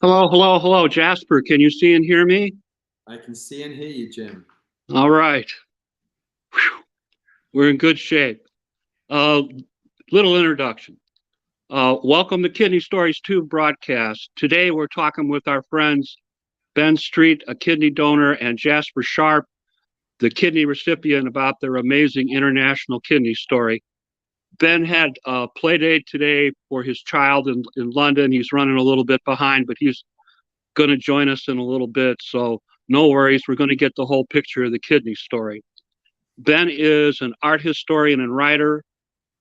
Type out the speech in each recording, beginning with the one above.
Hello, hello, hello, Jasper. Can you see and hear me? I can see and hear you, Jim. All right. Whew. We're in good shape. Little introduction. Welcome to Kidney Stories 2 broadcast. Today we're talking with our friends Ben Street, a kidney donor, and Jasper Sharp, the kidney recipient, about their amazing international kidney story. Ben had a play date today for his child in London. He's running a little bit behind, but he's going to join us in a little bit. So no worries. We're going to get the whole picture of the kidney story. Ben is an art historian and writer.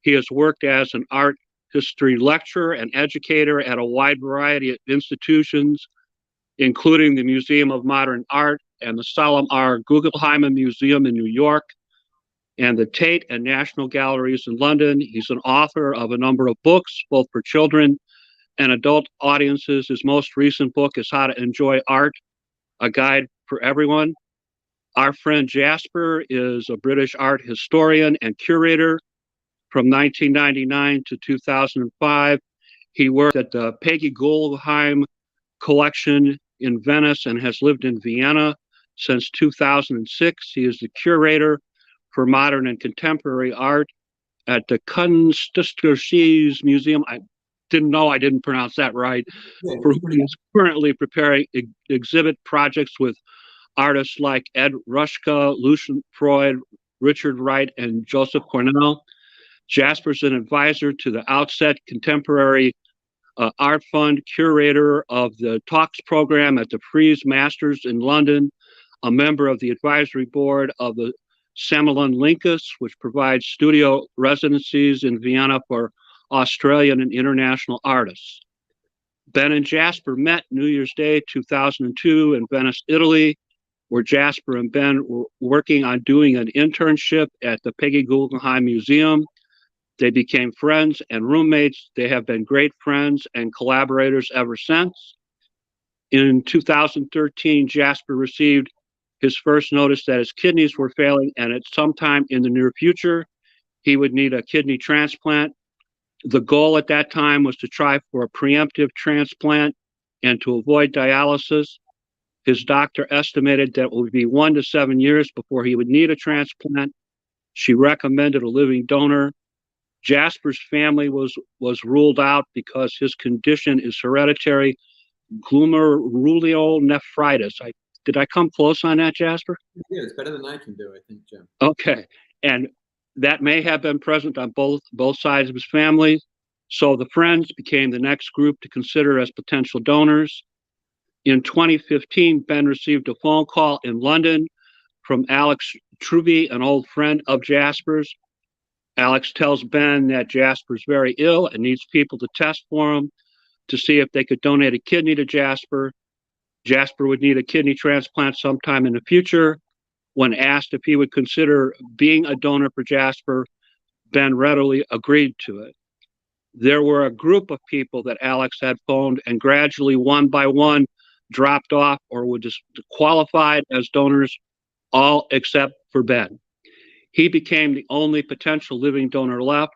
He has worked as an art history lecturer and educator at a wide variety of institutions, including the Museum of Modern Art and the Solomon R. Guggenheim Museum in New York, and the Tate and National Galleries in London. He's an author of a number of books, both for children and adult audiences. His most recent book is How to Enjoy Art, a guide for everyone. Our friend Jasper is a British art historian and curator. From 1999 to 2005, he worked at the Peggy Guggenheim collection in Venice and has lived in Vienna since 2006. He is the curator for modern and contemporary art at the Kunsthistorisches Museum. I didn't know I didn't pronounce that right. Yeah, He is currently preparing exhibit projects with artists like Ed Rushka, Lucian Freud, Richard Wright, and Joseph Cornell. Jasper's an advisor to the Outset Contemporary Art Fund, curator of the Talks program at the Frieze Masters in London, a member of the advisory board of the Sammelin Linkus, which provides studio residencies in Vienna for Australian and international artists. Ben and Jasper met New Year's Day 2002 in Venice, Italy, where Jasper and Ben were working on doing an internship at the Peggy Guggenheim Museum. They became friends and roommates. They have been great friends and collaborators ever since. In 2013, Jasper received his first notice that his kidneys were failing, and at some time in the near future, he would need a kidney transplant. The goal at that time was to try for a preemptive transplant and to avoid dialysis. His doctor estimated that it would be 1 to 7 years before he would need a transplant. She recommended a living donor. Jasper's family was ruled out because his condition is hereditary glomerulonephritis. Did I come close on that, Jasper? Yeah, it's better than I can do, I think, Jim. Okay, and that may have been present on both sides of his family. So the friends became the next group to consider as potential donors. In 2015, Ben received a phone call in London from Alex Truby, an old friend of Jasper's. Alex tells Ben that Jasper's very ill and needs people to test for him to see if they could donate a kidney to Jasper. Jasper would need a kidney transplant sometime in the future. When asked if he would consider being a donor for Jasper, Ben readily agreed to it. There were a group of people that Alex had phoned, and gradually, one by one, dropped off or were disqualified as donors, all except for Ben. He became the only potential living donor left.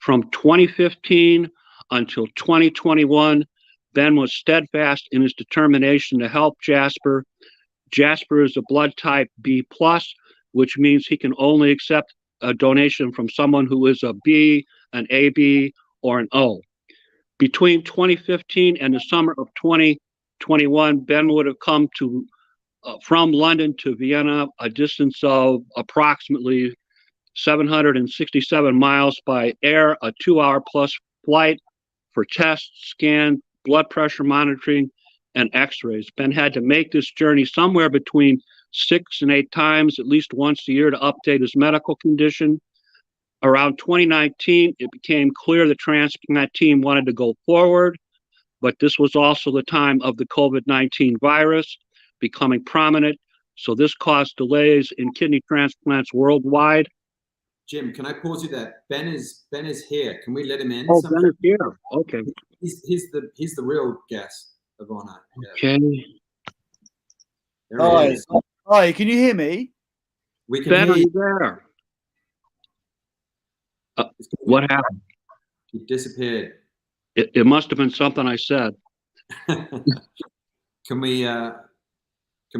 From 2015 until 2021, Ben was steadfast in his determination to help Jasper. Jasper is a blood type B+, which means he can only accept a donation from someone who is a B, an AB, or an O. Between 2015 and the summer of 2021, Ben would have come to from London to Vienna, a distance of approximately 767 miles by air, a 2-hour plus flight for tests, scan, blood pressure monitoring, and x-rays. Ben had to make this journey somewhere between 6 and 8 times, at least once a year, to update his medical condition. Around 2019, it became clear the transplant team wanted to go forward, but this was also the time of the COVID-19 virus becoming prominent. So this caused delays in kidney transplants worldwide. Jim, can I pause you there? Ben is here. Can we let him in? Oh, Ben is here. Okay. He's the real guest of honor. Yeah. Okay. There he is. Hi, can you hear me? We can Ben, hear are you. you there? What happened? He disappeared. It must have been something I said. Can we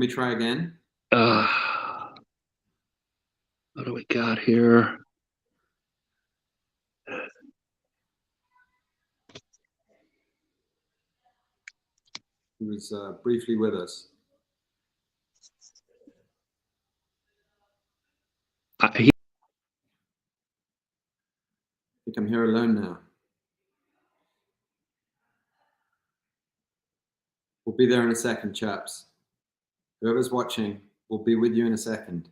try again? What do we got here? He was briefly with us. He I think I'm here alone now. We'll be there in a second, chaps. Whoever's watching, we'll be with you in a second.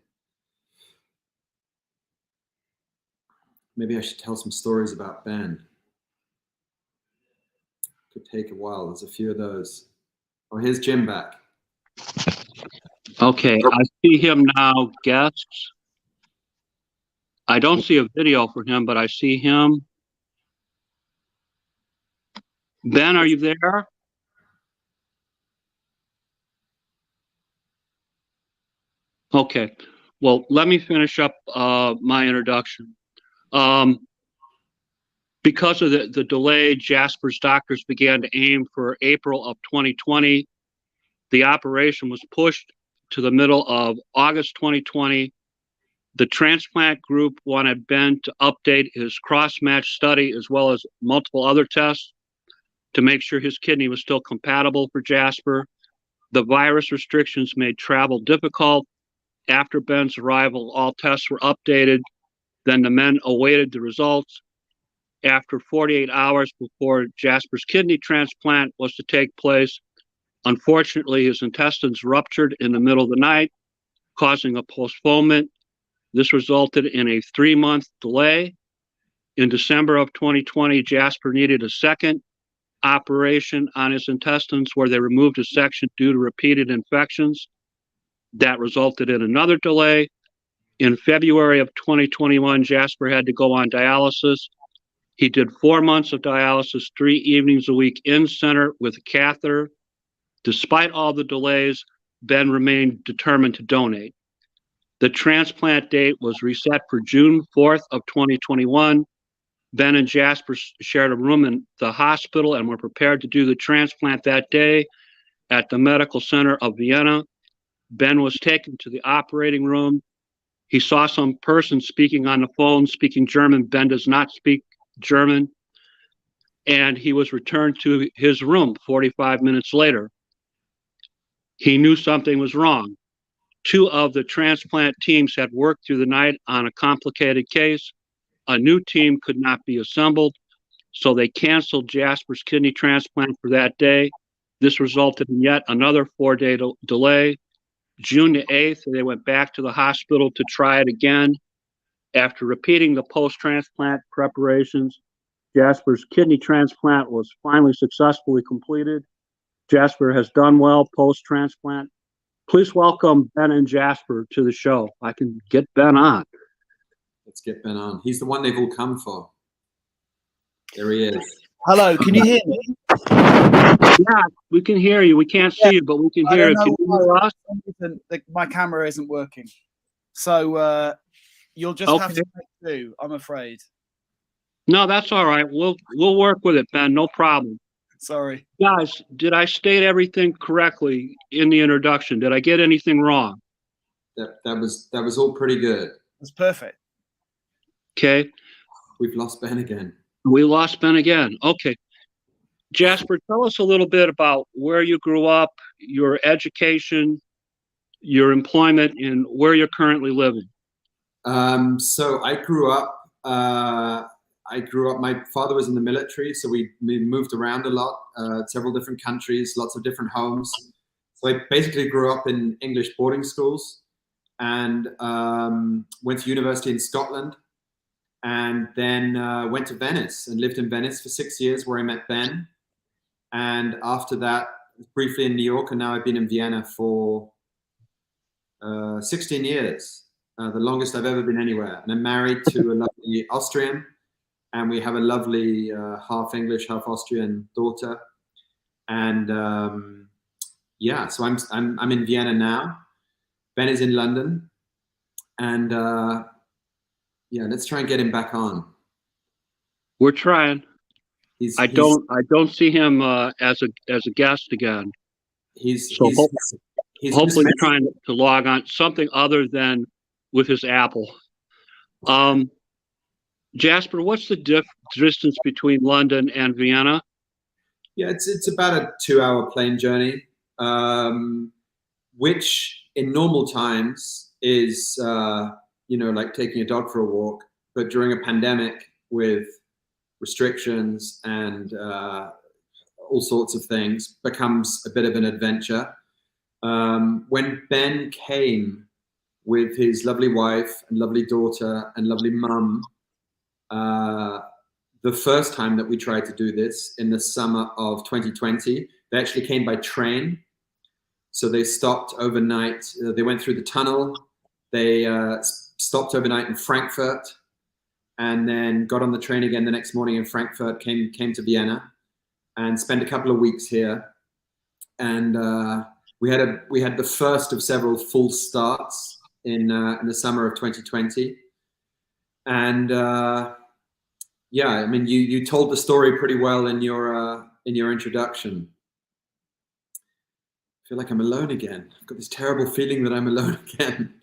Maybe I should tell some stories about Ben. Could take a while. There's a few of those. Oh, here's Jim back. Okay, I see him now, guests. I don't see a video for him, but I see him. Ben, are you there? Okay, well, let me finish up my introduction. Because of the delay, Jasper's doctors began to aim for April of 2020. The operation was pushed to the middle of August 2020. The transplant group wanted Ben to update his cross-match study as well as multiple other tests to make sure his kidney was still compatible for Jasper. The virus restrictions made travel difficult. After Ben's arrival, all tests were updated. Then the men awaited the results. After 48 hours before Jasper's kidney transplant was to take place, unfortunately, his intestines ruptured in the middle of the night, causing a postponement. This resulted in a 3-month delay. In December of 2020, Jasper needed a second operation on his intestines where they removed a section due to repeated infections. That resulted in another delay. In February of 2021, Jasper had to go on dialysis. He did 4 months of dialysis, 3 evenings a week in center with a catheter. Despite all the delays, Ben remained determined to donate. The transplant date was reset for June 4th of 2021. Ben and Jasper shared a room in the hospital and were prepared to do the transplant that day at the Medical Center of Vienna. Ben was taken to the operating room. He saw some person speaking on the phone, speaking German. Ben does not speak German. And he was returned to his room 45 minutes later. He knew something was wrong. 2 of the transplant teams had worked through the night on a complicated case. A new team could not be assembled, so they canceled Jasper's kidney transplant for that day. This resulted in yet another 4-day delay. June the 8th, they went back to the hospital to try it again. After repeating the post-transplant preparations, Jasper's kidney transplant was finally successfully completed. Jasper has done well post-transplant. Please welcome Ben and Jasper to the show. I can get Ben on. Let's get Ben on. He's the one they've all come for. There he is. Hello, can you hear me? Yeah, we can hear you. We can't see you, but we can hear you. Can you hear us? My camera isn't working. So you'll just have to make do, I'm afraid. No, that's all right. We'll work with it, Ben. No problem. Sorry. Guys, did I state everything correctly in the introduction? Did I get anything wrong? That was all pretty good. That's perfect. Okay. We've lost Ben again. We lost Ben again. Okay. Jasper, tell us a little bit about where you grew up, your education, your employment, and where you're currently living. So I grew up. My father was in the military, so we moved around a lot, several different countries, lots of different homes. So I basically grew up in English boarding schools and went to university in Scotland. and then went to Venice and lived in Venice for 6 years, where I met Ben. And after that, briefly in New York, and now I've been in Vienna for 16 years, the longest I've ever been anywhere. And I'm married to a lovely Austrian, and we have a lovely half English, half Austrian daughter. And yeah, so I'm in Vienna now. Ben is in London, and yeah, let's try and get him back on. We're trying. I don't see him as a guest again. Hopefully trying to log on something other than with his Apple. Jasper, what's the distance between London and Vienna? Yeah, it's about a 2-hour plane journey, which in normal times is like taking a dog for a walk, but during a pandemic with restrictions and all sorts of things becomes a bit of an adventure. When Ben came with his lovely wife and lovely daughter and lovely mum, the first time that we tried to do this in the summer of 2020, they actually came by train. So they stopped overnight. They went through the tunnel. They stopped overnight in Frankfurt, and then got on the train again the next morning in Frankfurt, came to Vienna, and spent a couple of weeks here. And we had the first of several full starts in the summer of 2020. And yeah, I mean, you told the story pretty well in your introduction. I feel like I'm alone again. I've got this terrible feeling that I'm alone again.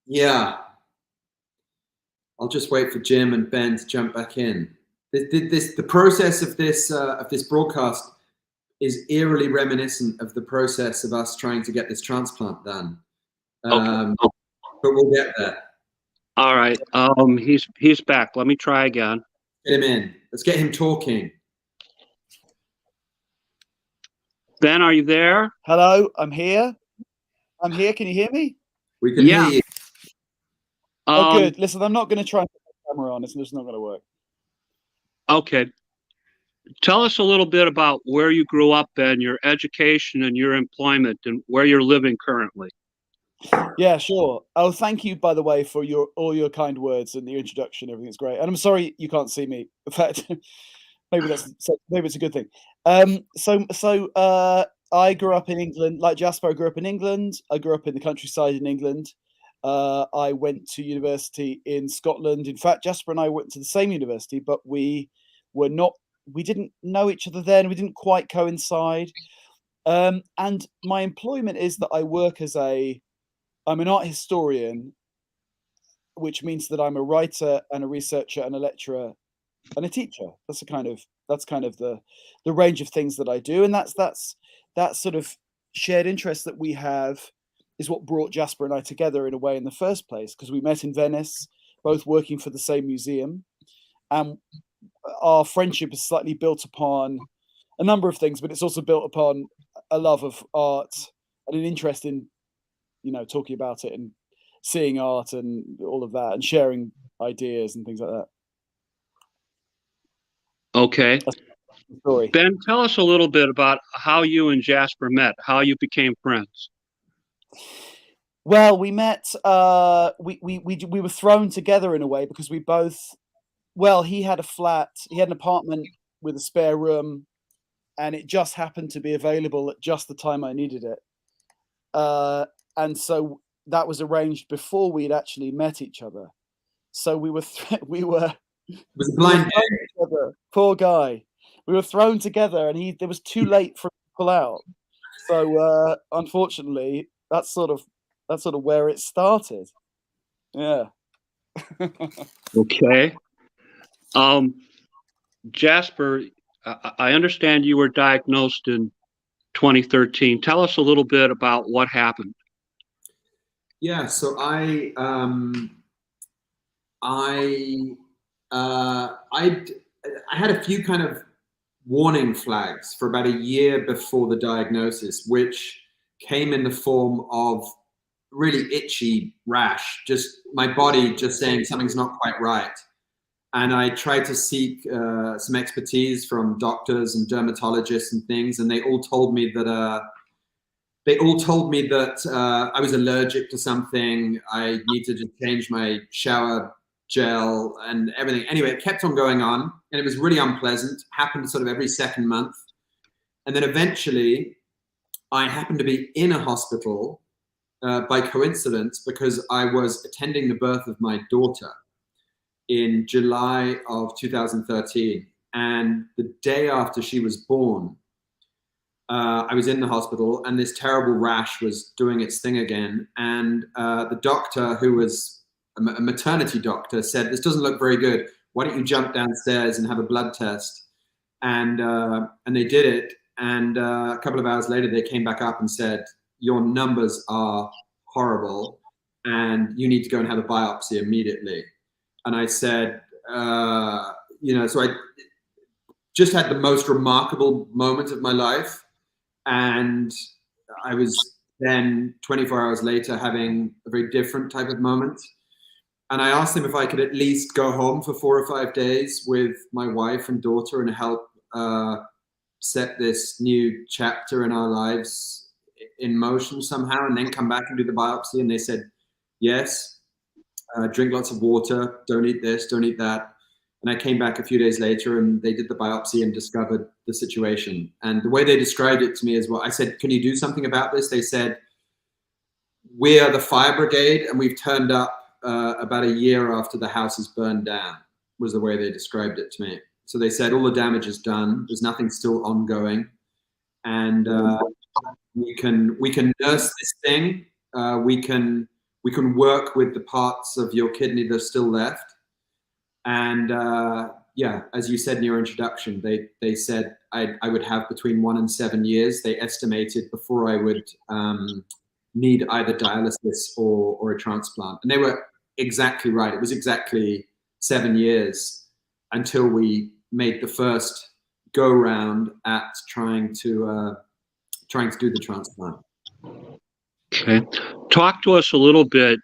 Yeah, I'll just wait for Jim and Ben to jump back in. The process of this broadcast is eerily reminiscent of the process of us trying to get this transplant done. Okay. But we'll get there. All right. He's back. Let me try again. Get him in. Let's get him talking. Ben, are you there? Hello, I'm here. I'm here. Can you hear me? We can hear you. Oh, good. Listen, I'm not going to try and put the camera on. It's just not going to work. Okay. Tell us a little bit about where you grew up, Ben, your education and your employment, and where you're living currently. Yeah, sure. Oh, thank you, by the way, for all your kind words and the introduction. Everything's great. And I'm sorry you can't see me. In fact, maybe it's a good thing. So I grew up in England. Like Jasper, I grew up in England. I grew up in the countryside in England. I went to university in Scotland. In fact, Jasper and I went to the same university, but we didn't know each other then. We didn't quite coincide. And my employment is that I work I'm an art historian, which means that I'm a writer and a researcher and a lecturer and a teacher. That's kind of the range of things that I do. And that sort of shared interest that we have is what brought Jasper and I together in a way in the first place, because we met in Venice, both working for the same museum. And our friendship is slightly built upon a number of things, but it's also built upon a love of art and an interest in, talking about it and seeing art and all of that and sharing ideas and things like that. Okay. Story. Ben, tell us a little bit about how you and Jasper met, how you became friends. Well, we met, we were thrown together in a way because we both, he had an apartment with a spare room, and it just happened to be available at just the time I needed it. And so that was arranged before we'd actually met each other. So we were it was a blind date. Poor guy. We were thrown together, and it was too late for him to pull out. So unfortunately, that's sort of where it started. Yeah. Okay. Jasper, I understand you were diagnosed in 2013. Tell us a little bit about what happened. Yeah, so I had a few kind of warning flags for about a year before the diagnosis, which came in the form of really itchy rash, just my body just saying something's not quite right. And I tried to seek some expertise from doctors and dermatologists and things, and they all told me that I was allergic to something. I needed to change my shower gel and everything. Anyway, it kept on going on, and it was really unpleasant. Happened sort of every second month, and then eventually, I happened to be in a hospital by coincidence because I was attending the birth of my daughter in July of 2013. And the day after she was born, I was in the hospital, and this terrible rash was doing its thing again. And the doctor, who was a maternity doctor, said, "This doesn't look very good. Why don't you jump downstairs and have a blood test?" And they did it. And a couple of hours later, they came back up and said, "Your numbers are horrible, and you need to go and have a biopsy immediately." And I said, so I just had the most remarkable moment of my life. And I was then 24 hours later having a very different type of moment. And I asked them if I could at least go home for 4 or 5 days with my wife and daughter and help set this new chapter in our lives in motion somehow, and then come back and do the biopsy. And they said, yes. Drink lots of water, don't eat this, don't eat that. And I came back a few days later, and they did the biopsy and discovered the situation. And the way they described it to me is, well, I said, "Can you do something about this?" They said, "We are the fire brigade, and we've turned up about a year after the house is burned down," was the way they described it to me. So they said, all the damage is done. There's nothing still ongoing. And we can nurse this thing. We can work with the parts of your kidney that are still left. And as you said in your introduction, they said I would have between 1 and 7 years. They estimated before I would need either dialysis or a transplant. And they were exactly right. It was exactly 7 years until we made the first go round at trying to do the transplant. Okay. Talk to us a little bit,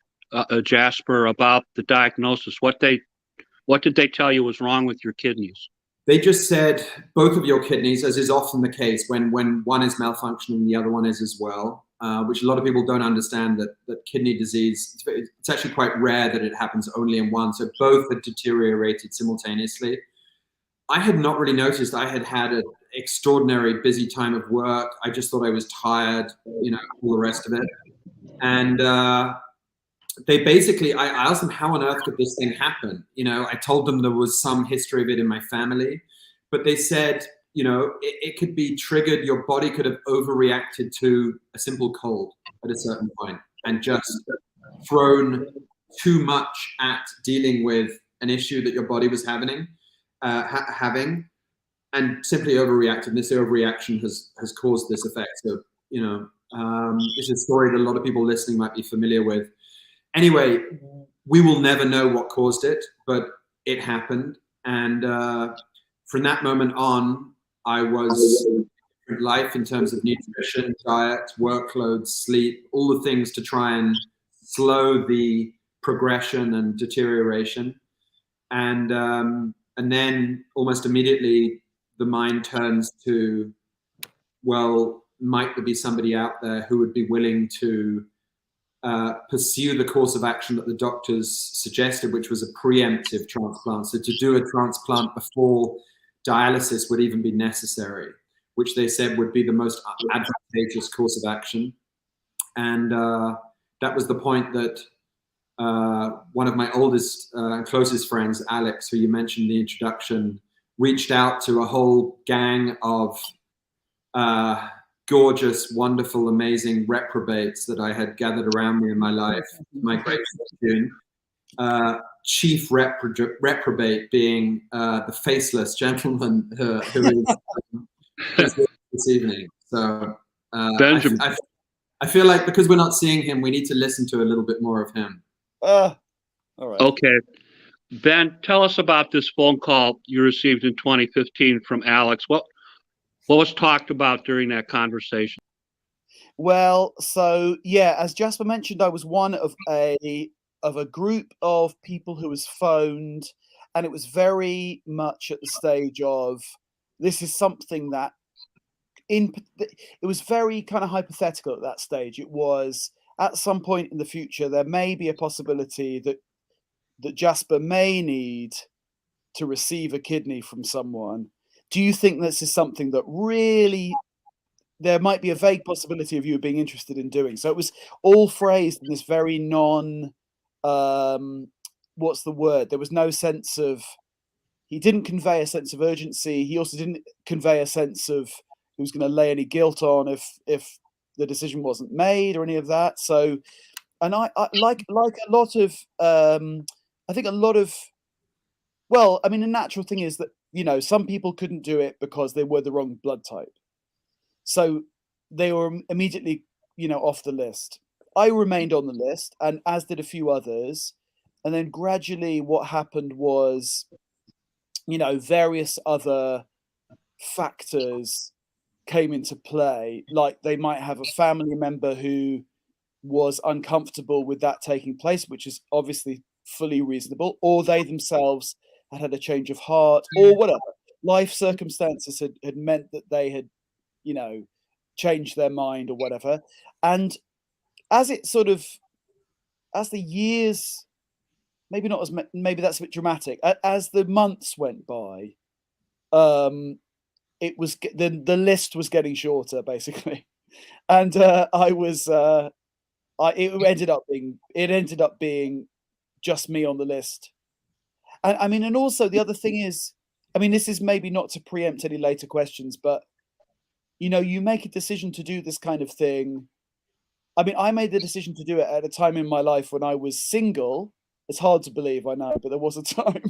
Jasper, about the diagnosis. What did they tell you was wrong with your kidneys? They just said both of your kidneys, as is often the case when one is malfunctioning, the other one is as well, which a lot of people don't understand, that kidney disease, it's actually quite rare that it happens only in one. So both had deteriorated simultaneously. I had not really noticed. I had had an extraordinary busy time of work. I just thought I was tired, all the rest of it. And they basically, I asked them, how on earth could this thing happen? I told them there was some history of it in my family, but they said, it could be triggered. Your body could have overreacted to a simple cold at a certain point and just thrown too much at dealing with an issue that your body was having, and simply overreacted. And this overreaction has caused this effect. So, it's a story that a lot of people listening might be familiar with. Anyway, we will never know what caused it, but it happened. And from that moment on, I was in life in terms of nutrition, diet, workload, sleep, all the things to try and slow the progression and deterioration. And then almost immediately, the mind turns to, well, might there be somebody out there who would be willing to pursue the course of action that the doctors suggested, which was a preemptive transplant. So to do a transplant before dialysis would even be necessary, which they said would be the most advantageous course of action. And that was the point that one of my oldest and closest friends, Alex, who you mentioned in the introduction, reached out to a whole gang of gorgeous, wonderful, amazing reprobates that I had gathered around me in my life, my great fortune. Chief reprobate being the faceless gentleman who is this evening. So Benjamin. I feel like because we're not seeing him, we need to listen to a little bit more of him. All right. Okay. Ben, tell us about this phone call you received in 2015 from Alex. What was talked about during that conversation? Well, so yeah, as Jasper mentioned, I was one of a group of people who was phoned, and it was very much at the stage of this is something that it was very kind of hypothetical at that stage. It was at some point in the future there may be a possibility that Jasper may need to receive a kidney from someone. Do you think this is something that really there might be a vague possibility of you being interested in doing? So it was all phrased in this very what's the word? There was no sense of, he didn't convey a sense of urgency. He also didn't convey a sense of he was going to lay any guilt on if the decision wasn't made or any of that. So, and I like a lot of, I think a lot of, well, I mean, the natural thing is that, you know, some people couldn't do it because they were the wrong blood type. So they were immediately, you know, off the list. I remained on the list, and as did a few others. And then gradually what happened was, you know, various other factors came into play. Like they might have a family member who was uncomfortable with that taking place, which is obviously fully reasonable, or they themselves had a change of heart, or whatever. Life circumstances had meant that they had, you know, changed their mind or whatever. And as it sort of, as the years, maybe not as, maybe that's a bit dramatic, as the months went by, it was, the list was getting shorter basically. And I was, it ended up being just me on the list. And I mean, and also the other thing is, I mean, this is maybe not to preempt any later questions, but you know, you make a decision to do this kind of thing. I mean, I made the decision to do it at a time in my life when I was single. It's hard to believe, I know, but there was a time.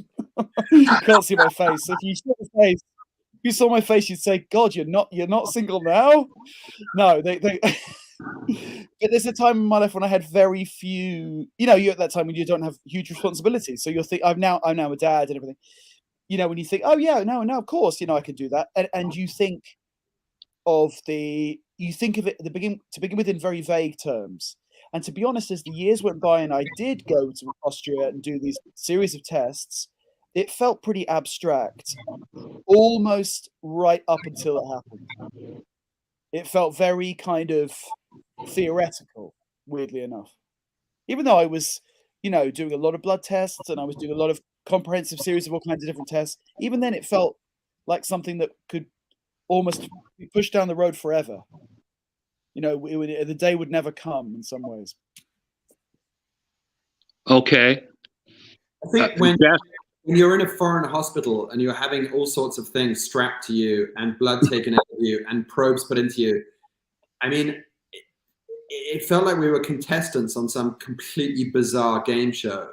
You can't see my face. So if you saw my face, if you saw my face, you'd say, "God, you're not single now." No, they but there's a time in my life when I had very few, you know, you're at that time when you don't have huge responsibilities. So you'll think, I'm now a dad and everything. You know, when you think, oh yeah, no, of course, you know, I can do that. And you think of it to begin with in very vague terms. And to be honest, as the years went by and I did go to Austria and do these series of tests, it felt pretty abstract, almost right up until it happened. It felt very kind of theoretical, weirdly enough. Even though I was, you know, doing a lot of blood tests and I was doing a lot of comprehensive series of all kinds of different tests, even then it felt like something that could almost be pushed down the road forever. You know, the day would never come in some ways. Okay. I think when you're in a foreign hospital and you're having all sorts of things strapped to you and blood taken out of you and probes put into you, I mean, it felt like we were contestants on some completely bizarre game show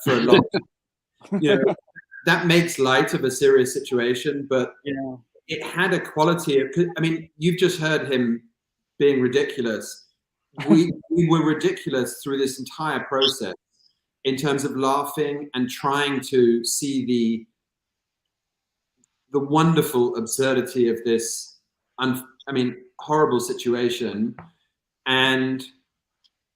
for a long time. You know, that makes light of a serious situation, but yeah, it had a quality of, I mean, you've just heard him being ridiculous. We were ridiculous through this entire process in terms of laughing and trying to see the wonderful absurdity of this, horrible situation. And,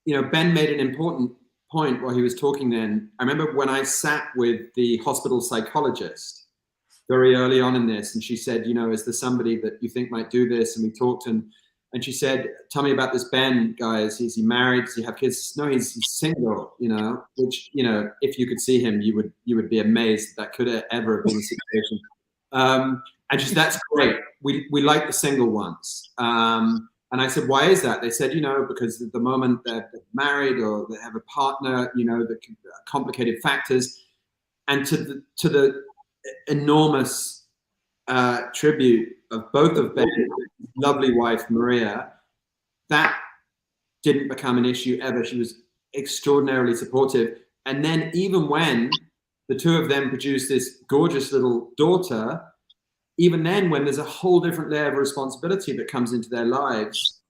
you know, Ben made an important point while he was talking then. I remember when I sat with the hospital psychologist very early on in this, and she said, you know, is there somebody that you think might do this? And we talked, and she said, tell me about this Ben guy. Is he married? Does he have kids? No, he's single, you know, which, you know, if you could see him, you would be amazed that could ever have been the situation. And she said, that's great. We like the single ones. And I said, why is that? They said, you know, because at the moment they're married or they have a partner, you know, the complicated factors. And to the enormous tribute of both of Ben's lovely wife, Maria, that didn't become an issue ever. She was extraordinarily supportive. And then even when the two of them produced this gorgeous little daughter, even then, when there's a whole different layer of responsibility that comes into their lives,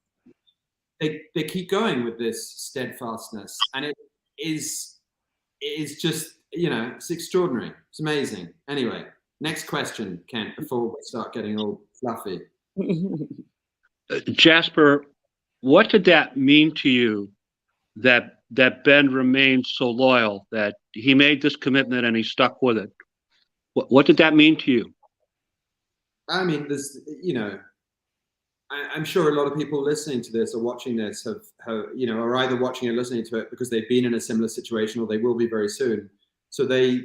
they keep going with this steadfastness. And it is just, you know, it's extraordinary. It's amazing. Anyway, next question, Kent, before we start getting all fluffy. Jasper, What did that mean to you that Ben remained so loyal, that he made this commitment and he stuck with it? What did that mean to you? I mean, there's, you know, I'm sure a lot of people listening to this or watching this have, you know, are either watching or listening to it because they've been in a similar situation or they will be very soon. So they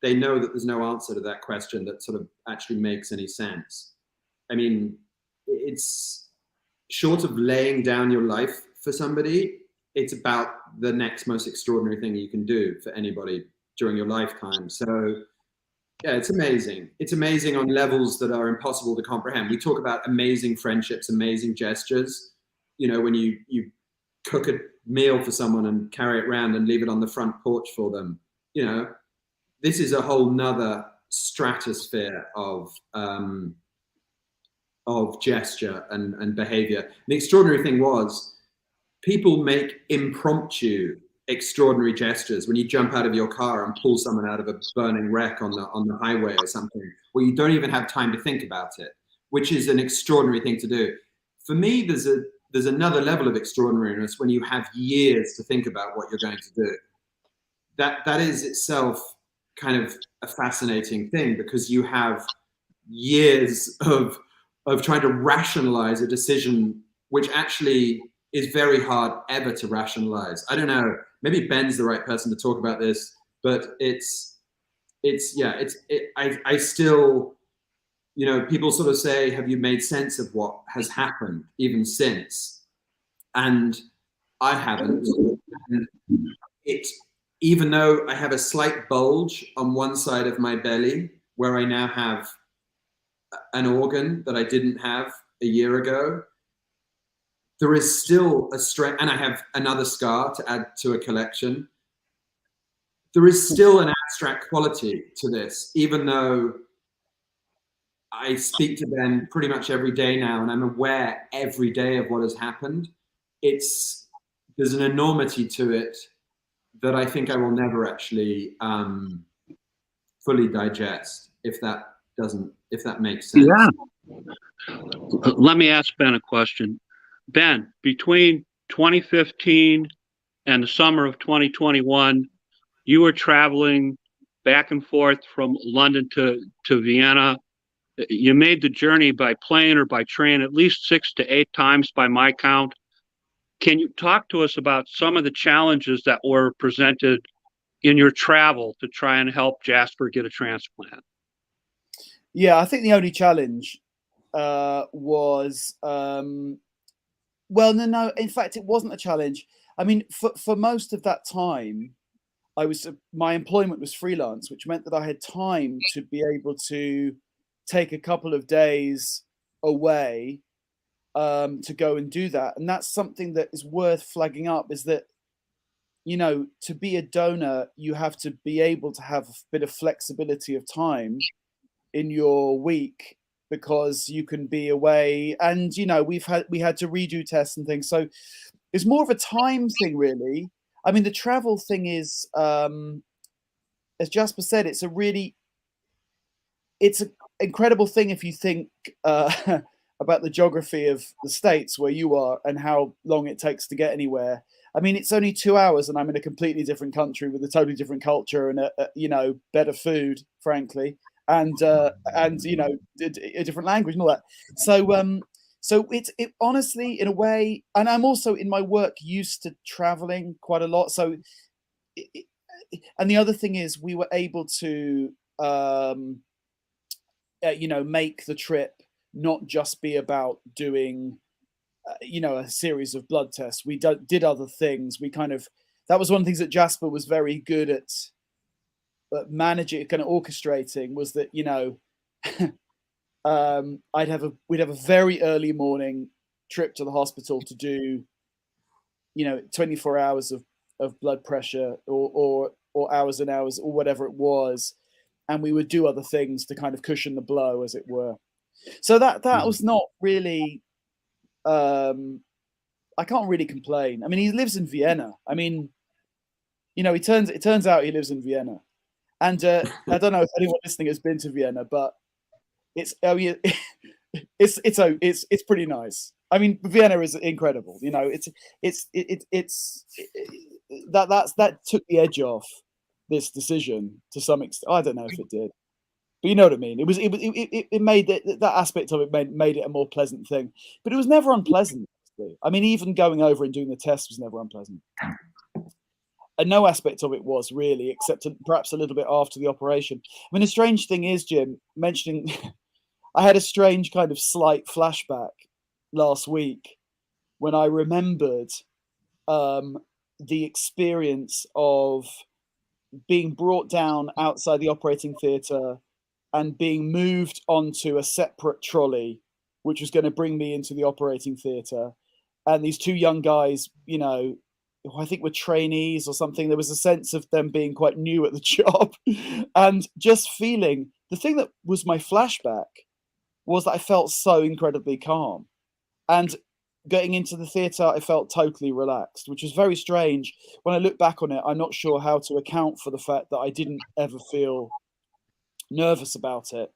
know that there's no answer to that question that sort of actually makes any sense. I mean, it's short of laying down your life for somebody, it's about the next most extraordinary thing you can do for anybody during your lifetime. So yeah, it's amazing. It's amazing on levels that are impossible to comprehend. We talk about amazing friendships, amazing gestures. You know, when you cook a meal for someone and carry it around and leave it on the front porch for them, you know, this is a whole nother stratosphere of gesture and behavior. The extraordinary thing was, people make impromptu extraordinary gestures when you jump out of your car and pull someone out of a burning wreck on the highway or something, where you don't even have time to think about it, which is an extraordinary thing to do. For me, there's another level of extraordinariness when you have years to think about what you're going to do. That is itself kind of a fascinating thing, because you have years of trying to rationalize a decision which actually is very hard ever to rationalize. I don't know, maybe Ben's the right person to talk about this, but I still, you know, people sort of say, have you made sense of what has happened even since? And I haven't. And even though I have a slight bulge on one side of my belly, where I now have an organ that I didn't have a year ago, there is still a strength, and I have another scar to add to a collection. There is still an abstract quality to this, even though I speak to Ben pretty much every day now, and I'm aware every day of what has happened. There's an enormity to it that I think I will never actually fully digest, if that makes sense. Yeah. Let me ask Ben a question. Ben, between 2015 and the summer of 2021, you were traveling back and forth from London to Vienna. You made the journey by plane or by train at least 6 to 8 times by my count. Can you talk to us about some of the challenges that were presented in your travel to try and help Jasper get a transplant? Yeah, I think the only challenge was well, no. In fact, it wasn't a challenge. I mean, for most of that time, my employment was freelance, which meant that I had time to be able to take a couple of days away to go and do that. And that's something that is worth flagging up, is that, you know, to be a donor, you have to be able to have a bit of flexibility of time in your week, because you can be away, and you know, we had to redo tests and things, so it's more of a time thing, really. I mean, the travel thing is, as Jasper said, it's an incredible thing if you think about the geography of the States where you are and how long it takes to get anywhere. I mean, it's only 2 hours and I'm in a completely different country with a totally different culture and you know, better food, frankly, and you know, a different language and all that. So it honestly, in a way, and I'm also in my work used to traveling quite a lot. So, and the other thing is, we were able to, you know, make the trip not just be about doing, you know, a series of blood tests. We did other things. That was one of the things that Jasper was very good at managing, kind of orchestrating, was that, you know, we'd have a very early morning trip to the hospital to do, you know, 24 hours of blood pressure or hours and hours or whatever it was, and we would do other things to kind of cushion the blow, as it were. So that was not really, I can't really complain. I mean, he lives in Vienna. I mean, you know, it turns out he lives in Vienna. And I don't know if anyone listening has been to Vienna, but it's pretty nice. I mean, Vienna is incredible. You know, that took the edge off this decision to some extent. I don't know if it did, but you know what I mean. It made that aspect of it made it a more pleasant thing, but it was never unpleasant. I mean, even going over and doing the test was never unpleasant. And no aspect of it was really, except perhaps a little bit after the operation. I mean, the strange thing is, Jim, mentioning, I had a strange kind of slight flashback last week when I remembered the experience of being brought down outside the operating theatre and being moved onto a separate trolley, which was going to bring me into the operating theatre. And these two young guys, you know, who I think were trainees or something, there was a sense of them being quite new at the job. And just feeling, the thing that was my flashback was that I felt so incredibly calm. And getting into the theatre, I felt totally relaxed, which was very strange. When I look back on it, I'm not sure how to account for the fact that I didn't ever feel nervous about it.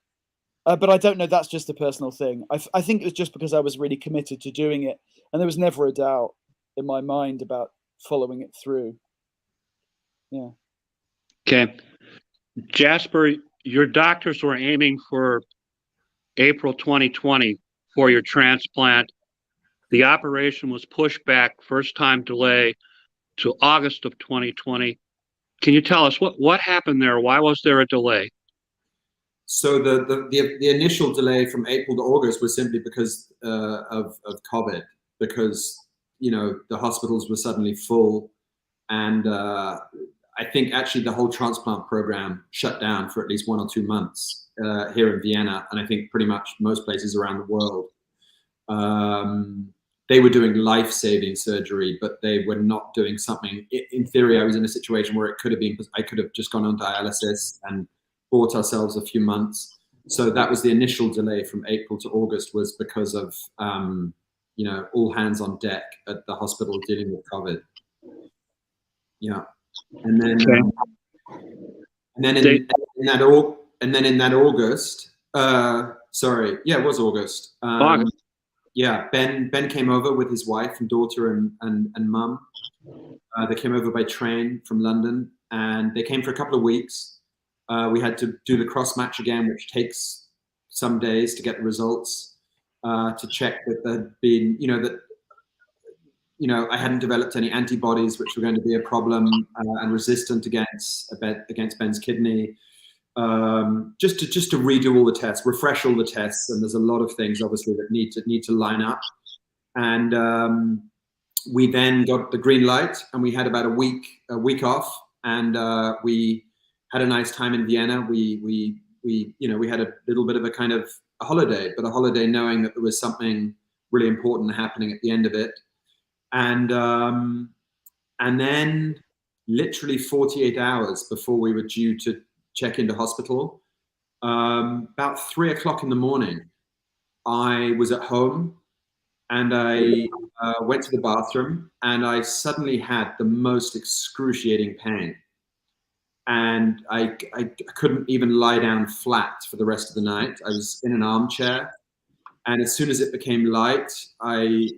But I don't know, that's just a personal thing. I think it was just because I was really committed to doing it. And there was never a doubt in my mind about following it through. Yeah. Okay. Jasper, your doctors were aiming for April 2020 for your transplant. The operation was pushed back, first time delay, to August of 2020. Can you tell us what happened there? Why was there a delay? So the initial delay from April to August was simply because of COVID, because, you know, the hospitals were suddenly full, and I think actually the whole transplant program shut down for at least 1 or 2 months here in Vienna, and I think pretty much most places around the world. They were doing life-saving surgery, but they were not doing something. In theory, I was in a situation where it could have been, I could have just gone on dialysis and bought ourselves a few months. So that was the initial delay from April to August, was because of, you know, all hands on deck at the hospital dealing with COVID. Yeah. And then, in that August, sorry, yeah, it was August. August. Yeah, Ben came over with his wife and daughter and mum. They came over by train from London, and they came for a couple of weeks. We had to do the cross match again, which takes some days to get the results, to check that there'd been, I hadn't developed any antibodies, which were going to be a problem, and resistant against Ben's kidney. Just to redo all the tests, refresh all the tests, and there's a lot of things obviously that need to line up. And we then got the green light, and we had about a week off, and we had a nice time in Vienna. We had a little bit of a kind of a holiday, but a holiday knowing that there was something really important happening at the end of it. And then literally 48 hours before we were due to check into hospital, about 3 o'clock in the morning, I was at home, and I went to the bathroom, and I suddenly had the most excruciating pain. And I couldn't even lie down flat for the rest of the night. I was in an armchair. And as soon as it became light, I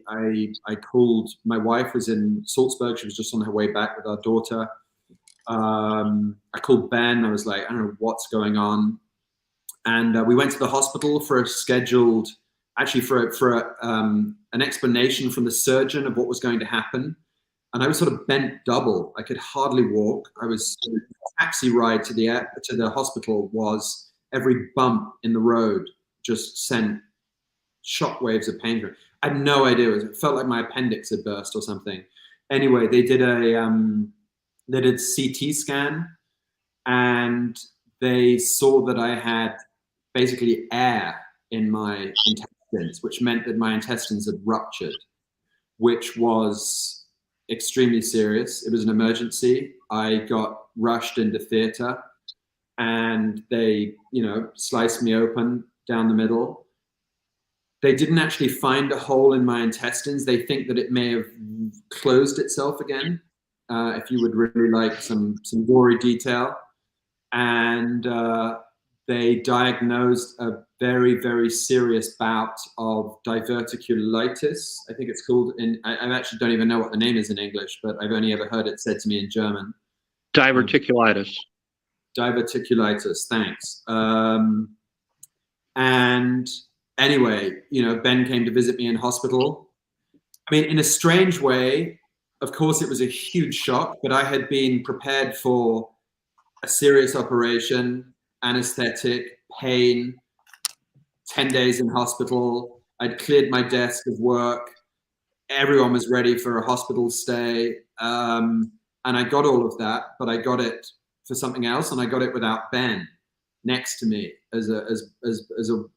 called, my wife was in Salzburg. She was just on her way back with our daughter. I called Ben. I was like, I don't know what's going on. And we went to the hospital for an explanation from the surgeon of what was going to happen. And I was sort of bent double. I could hardly walk. The taxi ride to the hospital was, every bump in the road just sent shockwaves of pain. I had no idea. It felt like my appendix had burst or something. Anyway, they did CT scan, and they saw that I had basically air in my intestines, which meant that my intestines had ruptured, which was extremely serious. It was an emergency. I got rushed into theatre, and they, sliced me open down the middle. They didn't actually find a hole in my intestines. They think that it may have closed itself again, if you would really like some gory detail. And they diagnosed a very, very serious bout of diverticulitis. I think it's called. I actually don't even know what the name is in English, but I've only ever heard it said to me in German. Diverticulitis. Diverticulitis. Thanks. And anyway, Ben came to visit me in hospital. I mean, in a strange way, of course, it was a huge shock, but I had been prepared for a serious operation, anesthetic, pain, 10 days in hospital. I'd cleared my desk of work. Everyone was ready for a hospital stay. And I got all of that, but I got it for something else, and I got it without Ben next to me as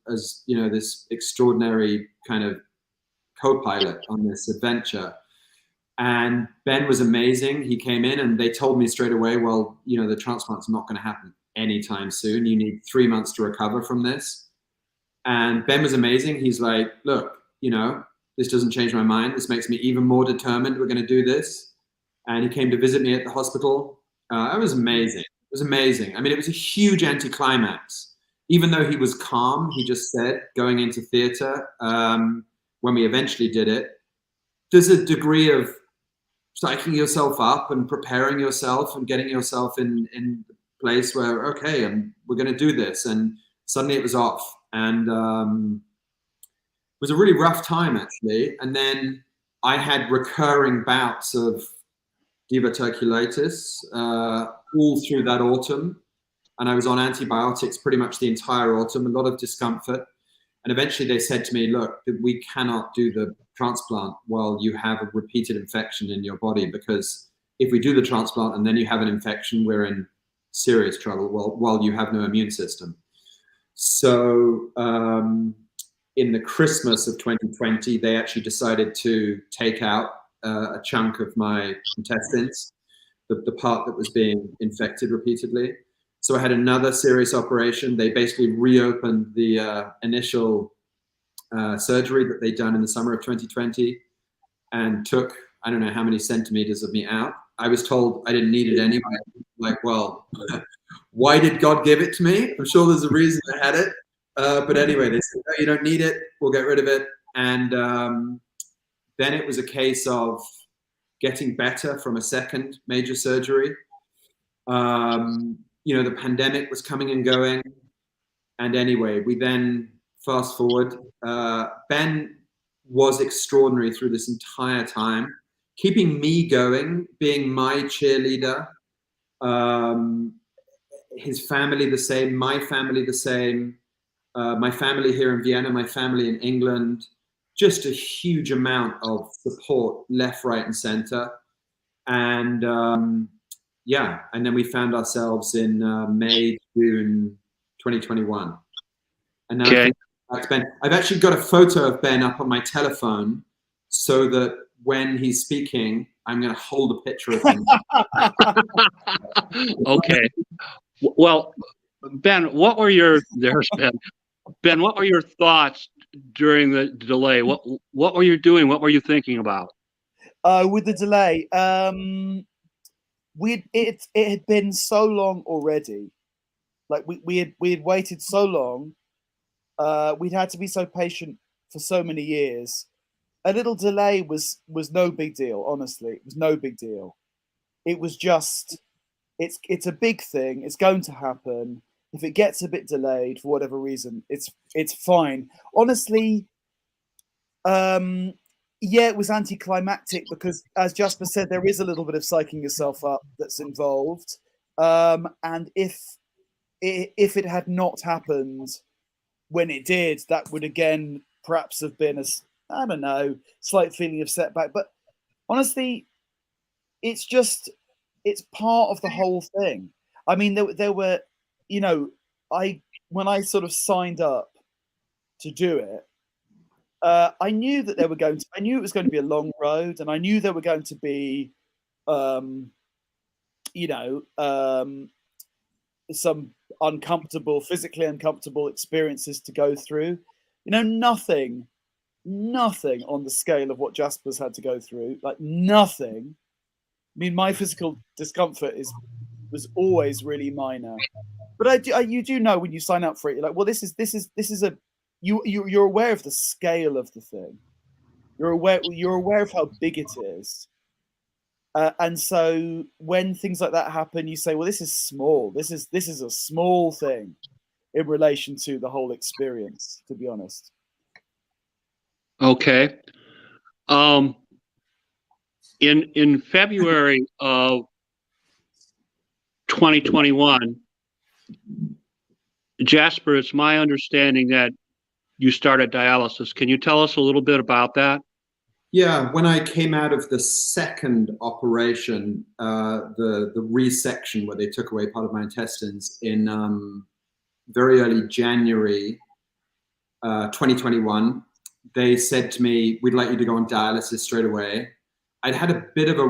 this extraordinary kind of co-pilot on this adventure. And Ben was amazing. He came in and they told me straight away, well, the transplant's not going to happen anytime soon. You need 3 months to recover from this. And Ben was amazing. He's like, look, this doesn't change my mind. This makes me even more determined. We're going to do this. And he came to visit me at the hospital. It was amazing. It was amazing. I mean, it was a huge anticlimax. Even though he was calm, he just said, going into theater, when we eventually did it, there's a degree of psyching yourself up and preparing yourself and getting yourself in the place where, okay, we're going to do this. And suddenly it was off. And it was a really rough time, actually. And then I had recurring bouts of diverticulitis all through that autumn. And I was on antibiotics pretty much the entire autumn, a lot of discomfort. And eventually they said to me, look, we cannot do the transplant while you have a repeated infection in your body, because if we do the transplant and then you have an infection, we're in serious trouble while you have no immune system. So in the Christmas of 2020, they actually decided to take out a chunk of my intestines, the part that was being infected repeatedly. So I had another serious operation. They basically reopened the initial surgery that they'd done in the summer of 2020 and took, I don't know how many centimeters of me out. I was told I didn't need it anyway. Like, well, why did God give it to me? I'm sure there's a reason I had it. But anyway, they said, no, you don't need it. We'll get rid of it. And then it was a case of getting better from a second major surgery. The pandemic was coming and going. And anyway, we then fast forward. Ben was extraordinary through this entire time, keeping me going, being my cheerleader. His family the same, my family the same, my family here in Vienna, my family in England, just a huge amount of support left, right, and center. And and then we found ourselves in May, June 2021. And now that's Ben. I've actually got a photo of Ben up on my telephone so that when he's speaking, I'm going to hold a picture of him. Okay. Well, Ben, what were your what were your thoughts during the delay? What were you doing? What were you thinking about? With the delay, it had been so long already. Like we had waited so long. We'd had to be so patient for so many years. A little delay was no big deal. Honestly, it was no big deal. It was just, it's a big thing. It's going to happen. If it gets a bit delayed for whatever reason, it's fine. Honestly, it was anticlimactic because, as Jasper said, there is a little bit of psyching yourself up that's involved. And if it had not happened when it did, that would again perhaps have been I don't know, slight feeling of setback. But honestly, it's part of the whole thing. I mean, there were, when I sort of signed up to do it, I knew that I knew it was going to be a long road, and I knew there were going to be, some physically uncomfortable experiences to go through. Nothing on the scale of what Jasper's had to go through, like nothing. I mean, my physical discomfort was always really minor. But you do know when you sign up for it, you're like, well, this is a you're aware of the scale of the thing. You're aware of how big it is. And so when things like that happen, you say, well, this is small. This is a small thing in relation to the whole experience, to be honest. Okay. In February of 2021, Jasper, it's my understanding that you started dialysis. Can you tell us a little bit about that? Yeah, when I came out of the second operation, the resection where they took away part of my intestines in very early January 2021, they said to me, we'd like you to go on dialysis straight away. I'd had a bit of a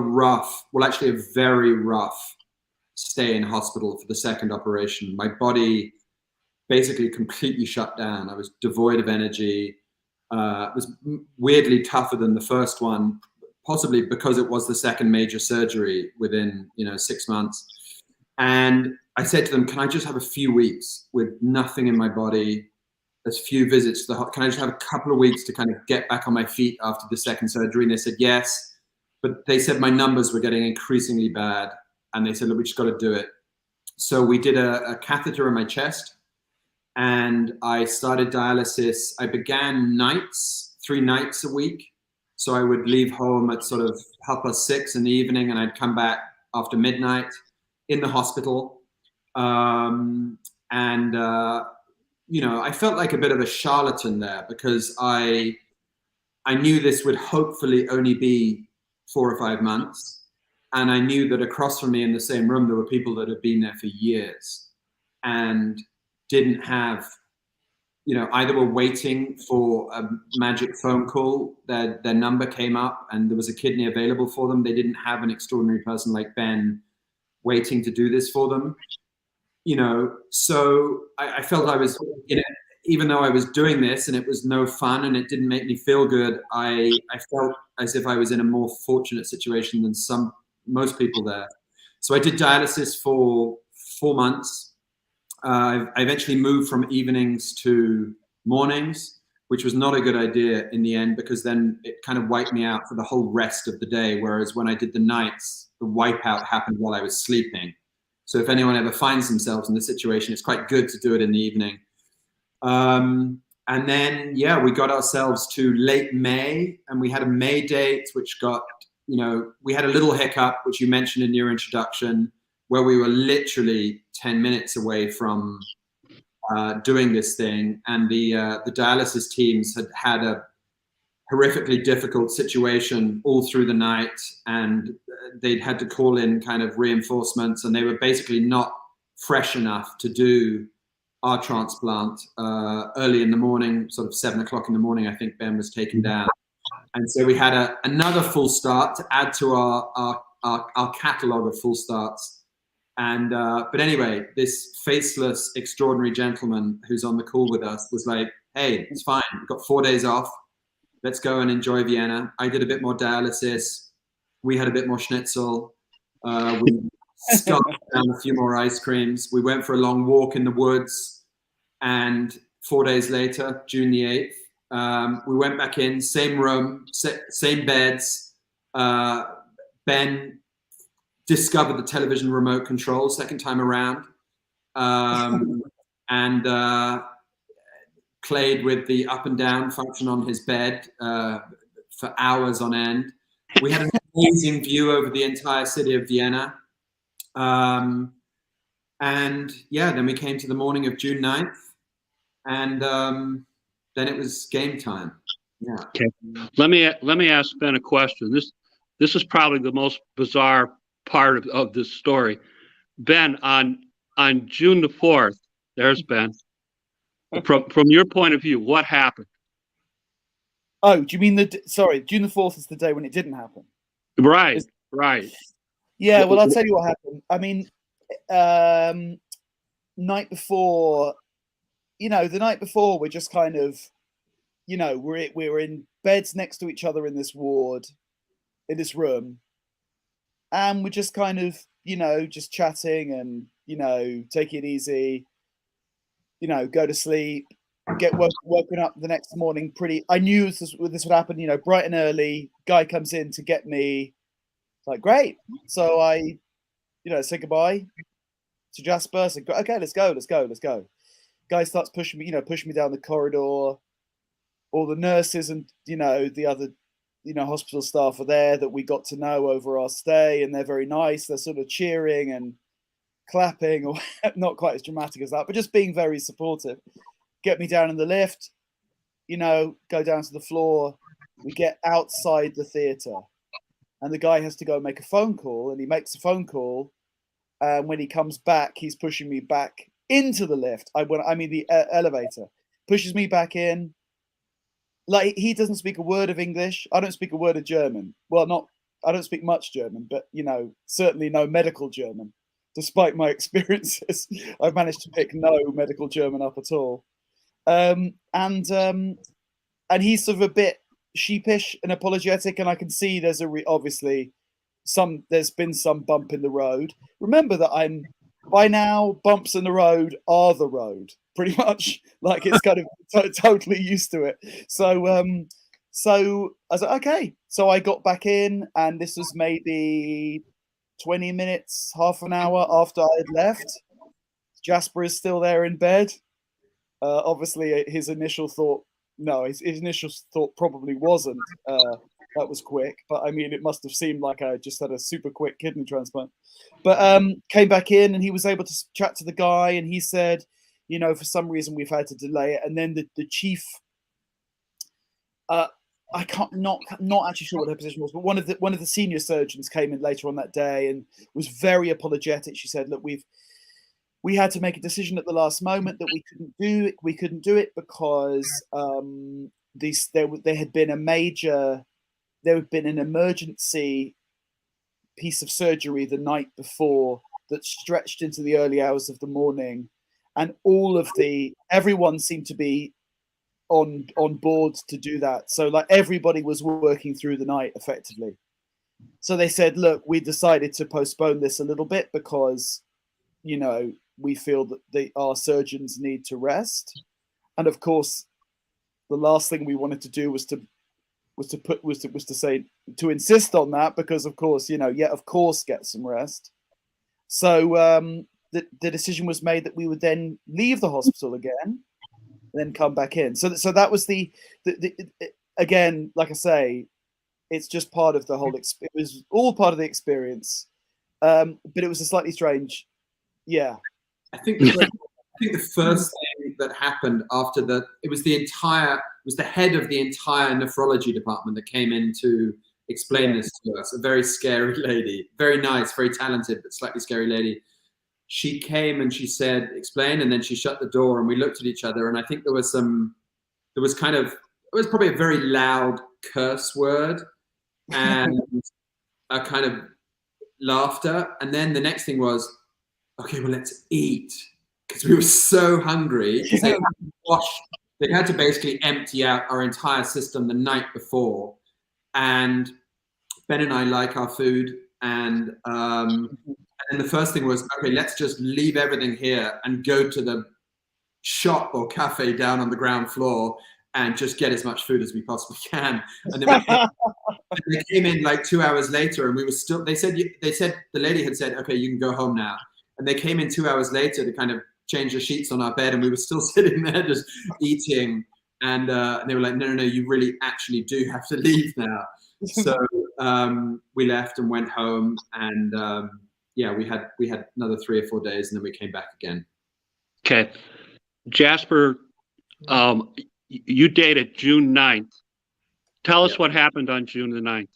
very rough stay in hospital for the second operation. My body basically completely shut down. I was devoid of energy. It was weirdly tougher than the first one, possibly because it was the second major surgery within 6 months. And I said to them, can I just have a few weeks with nothing in my body, as few visits to the can I just have a couple of weeks to kind of get back on my feet after the second surgery? And they said yes, but they said my numbers were getting increasingly bad, and they said, look, we just got to do it. So we did a catheter in my chest, and I started dialysis. I began nights, 3 nights a week. So I would leave home at sort of 6:30 in the evening, and I'd come back after midnight in the hospital. I felt like a bit of a charlatan there, because I knew this would hopefully only be 4 or 5 months. And I knew that across from me in the same room, there were people that had been there for years and didn't have, either were waiting for a magic phone call, their number came up and there was a kidney available for them. They didn't have an extraordinary person like Ben waiting to do this for them. So I felt I was, even though I was doing this and it was no fun and it didn't make me feel good, I felt as if I was in a more fortunate situation than most people there. So I did dialysis for 4 months. I eventually moved from evenings to mornings, which was not a good idea in the end, because then it kind of wiped me out for the whole rest of the day. Whereas when I did the nights, the wipeout happened while I was sleeping. So if anyone ever finds themselves in this situation, it's quite good to do it in the evening. And then, we got ourselves to late May, and we had a May date, which got, we had a little hiccup, which you mentioned in your introduction, where we were literally 10 minutes away from doing this thing. And the dialysis teams had a horrifically difficult situation all through the night, and they'd had to call in kind of reinforcements, and they were basically not fresh enough to do our transplant early in the morning, sort of 7 o'clock in the morning. I think Ben was taken down. And so we had another full start to add to our catalog of full starts. And but anyway, this faceless, extraordinary gentleman who's on the call with us was like, hey, it's fine. We've got 4 days off. Let's go and enjoy Vienna. I did a bit more dialysis. We had a bit more schnitzel. We scarfed down a few more ice creams. We went for a long walk in the woods. And 4 days later, June the 8th, we went back in, same room, same beds. Ben discovered the television remote control second time around, and played with the up and down function on his bed for hours on end. We had an amazing view over the entire city of Vienna. And then we came to the morning of June 9th, and then it was game time. Yeah. Okay. Let me ask Ben a question. This is probably the most bizarre part of this story. Ben, on June the 4th, there's Ben. From your point of view, what happened? Oh, do you mean June the 4th is the day when it didn't happen? Right, right. Yeah, well, I'll tell you what happened. I mean, night before, the night before, we're just kind of, we're in beds next to each other in this ward, in this room, and we're just kind of just chatting and, take it easy, go to sleep, get woken up the next morning I knew this would happen, bright and early. Guy comes in to get me. It's like, great. So I, say goodbye to Jasper. So, okay, let's go. Guy starts pushing me down the corridor. All the nurses and, the other, hospital staff are there that we got to know over our stay, and they're very nice. They're sort of cheering and clapping, or not quite as dramatic as that, but just being very supportive. Get me down in the lift, go down to the floor. We get outside the theatre, and the guy has to go and make a phone call, and he makes a phone call. And when he comes back, he's pushing me back into the lift. The elevator pushes me back in. Like, he doesn't speak a word of English. I don't speak a word of German. Well, I don't speak much German, but, certainly no medical German. Despite my experiences, I've managed to pick no medical German up at all. And he's sort of a bit sheepish and apologetic, and I can see there's obviously there's been some bump in the road. Remember that by now, bumps in the road are the road, pretty much. Like, it's kind of totally used to it. So I was like, okay. So I got back in, and this was maybe 20 minutes, half an hour after I had left. Jasper is still there in bed. Obviously, his initial thought probably wasn't that was quick, but it must have seemed like I just had a super quick kidney transplant. But came back in, and he was able to chat to the guy, and he said, for some reason we've had to delay it. And then the chief, I can't not actually sure what her position was, but one of the senior surgeons came in later on that day and was very apologetic. She said, look, we had to make a decision at the last moment that we couldn't do it because there had been an emergency piece of surgery the night before that stretched into the early hours of the morning, and everyone seemed to be on board to do that. So, like, everybody was working through the night effectively. So they said, look, we decided to postpone this a little bit because, we feel that our surgeons need to rest. And of course, the last thing we wanted to do was to insist on that, because of course, of course, get some rest. So the decision was made that we would then leave the hospital again, and then come back in. So that was the again, like I say, it's just part of the whole. It was all part of the experience, but it was a slightly strange. Yeah, I think the first thing that happened after it was the head of the entire nephrology department that came in to explain this to us. A very scary lady, very nice, very talented, but slightly scary lady. She came and she said, explain, and then she shut the door, and we looked at each other, and I think it was probably a very loud curse word and a kind of laughter. And then the next thing was, okay, well, let's eat. Because we were so hungry. They had to basically empty out our entire system the night before. And Ben and I like our food. And the first thing was, okay, let's just leave everything here and go to the shop or cafe down on the ground floor and just get as much food as we possibly can. And then they came in like 2 hours later, and we were still, they said the lady had said, okay, you can go home now. And they came in 2 hours later to kind of change the sheets on our bed, and we were still sitting there just eating. And they were like, no, you really actually do have to leave now. So we left and went home, and we had another 3 or 4 days, and then we came back again. Okay. Jasper, you dated June 9th. Tell us what happened on June the 9th.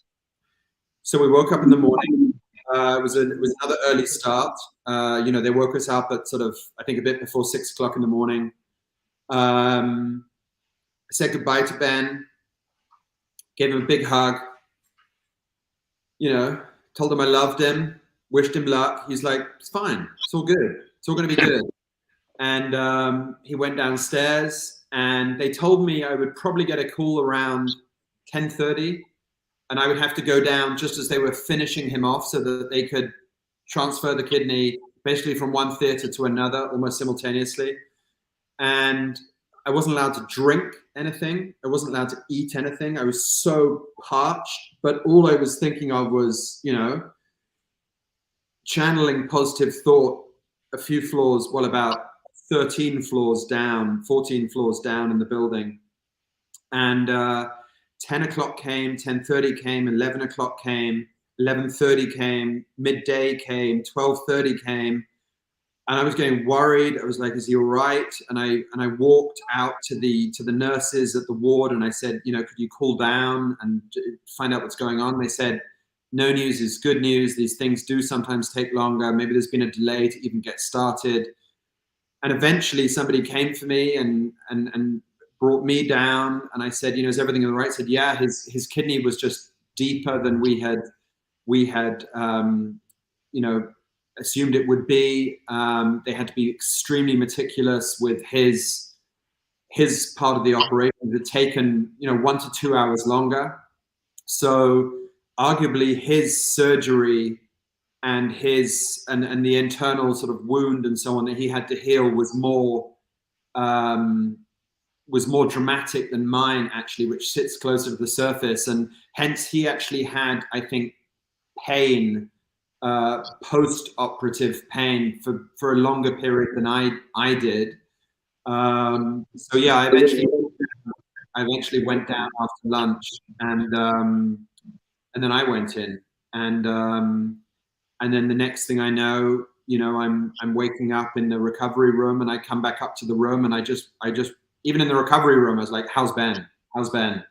So we woke up in the morning. It was another early start. They woke us up at sort of, I think, a bit before 6 o'clock in the morning. I said goodbye to Ben, gave him a big hug, told him I loved him, wished him luck. He's like, it's fine. It's all good. It's all going to be good. And he went downstairs, and they told me I would probably get a call around 10:30, and I would have to go down just as they were finishing him off so that they could transfer the kidney basically from one theatre to another almost simultaneously. And I wasn't allowed to drink anything. I wasn't allowed to eat anything. I was so parched, but all I was thinking of was, you know, channeling positive thought a few floors, well, about 13 floors down, 14 floors down in the building. And 10 o'clock came, 10:30 came, 11 o'clock came, 11:30 came, midday came, 12:30 came. And I was getting worried. I was like, is he all right? And I walked out to the nurses at the ward and I said, you know, could you cool down and find out what's going on? They said, no news is good news. These things do sometimes take longer. Maybe there's been a delay to even get started. And eventually somebody came for me and brought me down. And I said, you know, is everything all right? I said, yeah, his kidney was just deeper than we had you know, assumed it would be. They had to be extremely meticulous with his part of the operation. It had taken, you know, 1 to 2 hours longer. So arguably his surgery and the internal sort of wound and so on that he had to heal was more dramatic than mine, actually, which sits closer to the surface. And hence he actually had, I think, pain, post-operative pain for a longer period than I did. So yeah, I eventually went down after lunch, and then I went in, and then the next thing I know, you know, I'm waking up in the recovery room, and I come back up to the room, and I just even in the recovery room, I was like, how's Ben? How's Ben?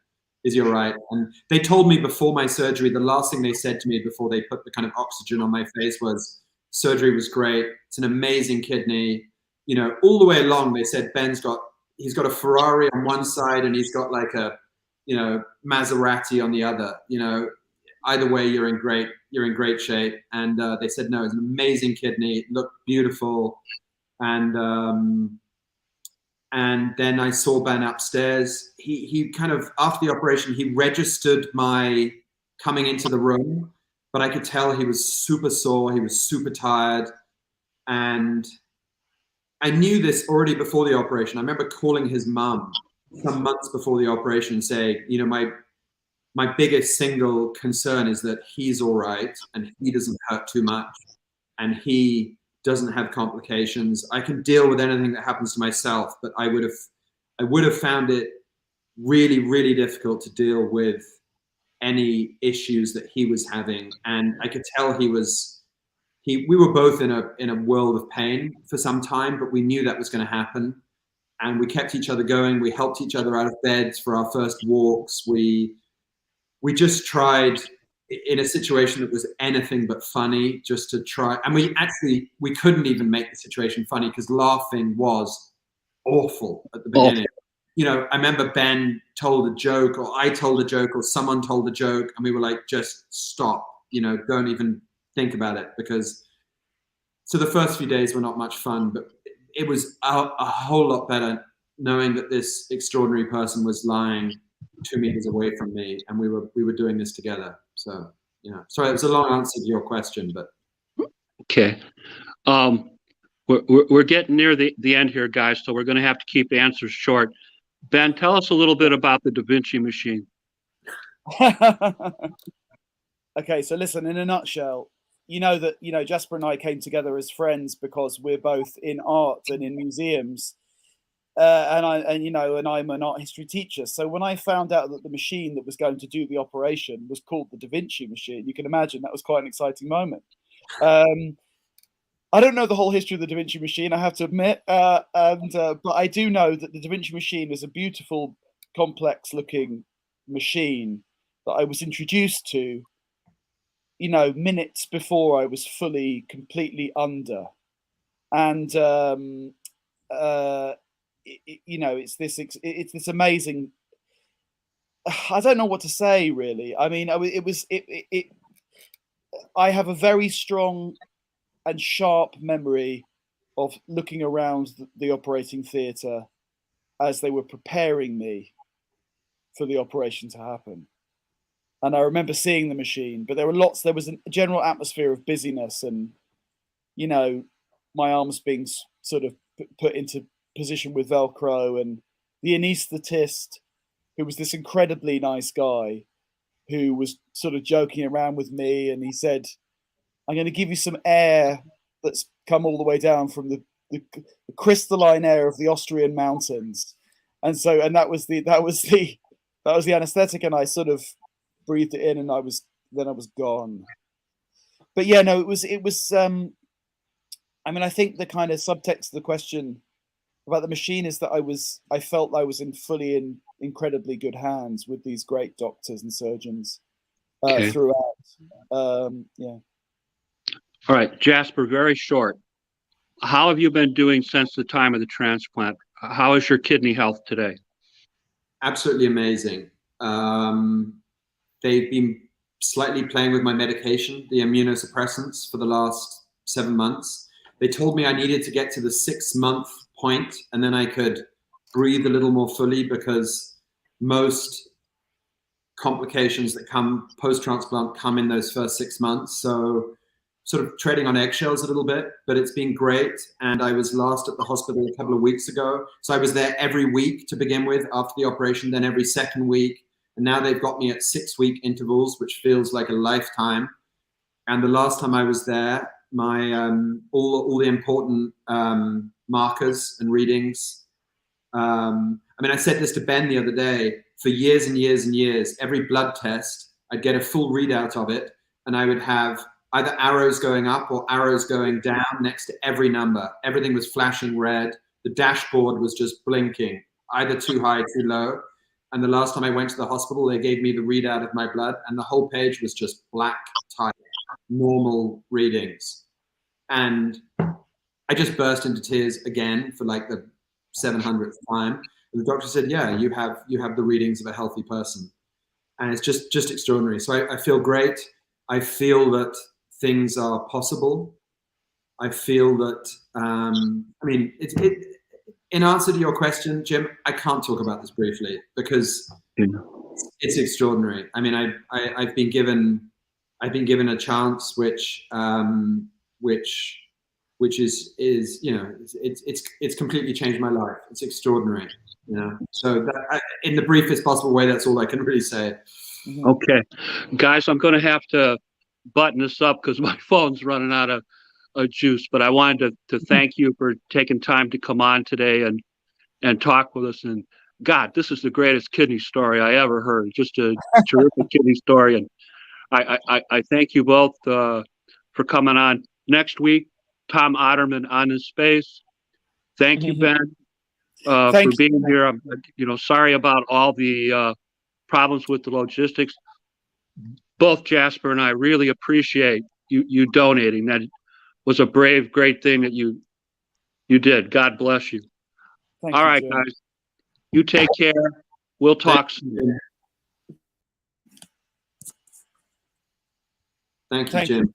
Is he all right? And they told me before my surgery, the last thing they said to me before they put the kind of oxygen on my face was, surgery was great. It's an amazing kidney. You know, all the way along, they said, he's got a Ferrari on one side and he's got like a, you know, Maserati on the other. You know, either way, you're in great shape. And they said, no, it's an amazing kidney. It looked beautiful. And then I saw Ben upstairs. He kind of, after the operation, he registered my coming into the room, but I could tell he was super sore. He was super tired. And I knew this already before the operation. I remember calling his mum some months before the operation saying, you know, my biggest single concern is that he's all right and he doesn't hurt too much and he doesn't have complications. I can deal with anything that happens to myself, but I would have found it really, really difficult to deal with any issues that he was having. And I could tell we were both in a world of pain for some time, but we knew that was going to happen. And we kept each other going. We helped each other out of beds for our first walks. We just tried, in a situation that was anything but funny, just to try. And we couldn't even make the situation funny because laughing was awful at the beginning. You know, I remember Ben told a joke, or I told a joke, or someone told a joke, and we were like, just stop, you know, don't even think about it. Because so the first few days were not much fun, but it was a whole lot better knowing that this extraordinary person was lying 2 meters away from me, and we were doing this together. So, you know, sorry, it was a long answer to your question, but okay. We're getting near the end here, guys, so we're going to have to keep answers short. Ben, tell us a little bit about the Da Vinci Machine. Okay, so listen, in a nutshell, you know that, you know, Jasper and I came together as friends because we're both in art and in museums. And I'm an art history teacher. So when I found out that the machine that was going to do the operation was called the Da Vinci Machine, you can imagine that was quite an exciting moment. I don't know the whole history of the Da Vinci Machine, I have to admit, but I do know that the Da Vinci Machine is a beautiful, complex-looking machine that I was introduced to, you know, minutes before I was completely under, and you know, it's this amazing. I don't know what to say, really. I mean, I have a very strong and sharp memory of looking around the operating theatre as they were preparing me for the operation to happen. And I remember seeing the machine, but there was a general atmosphere of busyness and you know, my arms being sort of put into position with Velcro, and the anaesthetist, who was this incredibly nice guy, who was sort of joking around with me, and he said, "I'm going to give you some air that's come all the way down from the crystalline air of the Austrian mountains," and that was the anaesthetic, and I sort of breathed it in, and I was gone. But yeah, no, it was. I mean, I think the kind of subtext of the question about the machine is that I felt I was fully in incredibly good hands with these great doctors and surgeons throughout. Yeah. All right, Jasper, very short. How have you been doing since the time of the transplant? How is your kidney health today? Absolutely amazing. They've been slightly playing with my medication, the immunosuppressants, for the last 7 months. They told me I needed to get to the 6-month point, and then I could breathe a little more fully, because most complications that come post-transplant come in those first 6 months. So sort of treading on eggshells a little bit, but it's been great. And I was last at the hospital a couple of weeks ago. So I was there every week to begin with after the operation, then every second week. And now they've got me at 6-week intervals, which feels like a lifetime. And the last time I was there, my all the important markers and readings. I mean, I said this to Ben the other day. For years and years and years, every blood test, I'd get a full readout of it, and I would have either arrows going up or arrows going down next to every number. Everything was flashing red. The dashboard was just blinking, either too high, too low. And the last time I went to the hospital, they gave me the readout of my blood, and the whole page was just black type, normal readings. And I just burst into tears again for like the 700th time. And the doctor said, "Yeah, you have the readings of a healthy person," and it's just extraordinary. So I feel great. I feel that things are possible. I feel that I mean, in answer to your question, Jim, I can't talk about this briefly because it's extraordinary. I mean, I've been given a chance which is you know, it's completely changed my life. It's extraordinary, you know. So in the briefest possible way, that's all I can really say. Okay, guys, I'm going to have to button this up because my phone's running out of juice. But I wanted to thank you for taking time to come on today and talk with us. And God, this is the greatest kidney story I ever heard. Just a terrific kidney story. And I thank you both for coming on. Next week, Tom Otterman on in space. Thank you, Ben, for being here. I'm, sorry about all the problems with the logistics. Both Jasper and I really appreciate you donating. That was a brave, great thing that you did. God bless you. Thank all you, right, Jim. guys. You take care. We'll talk soon. Thank you, Jim.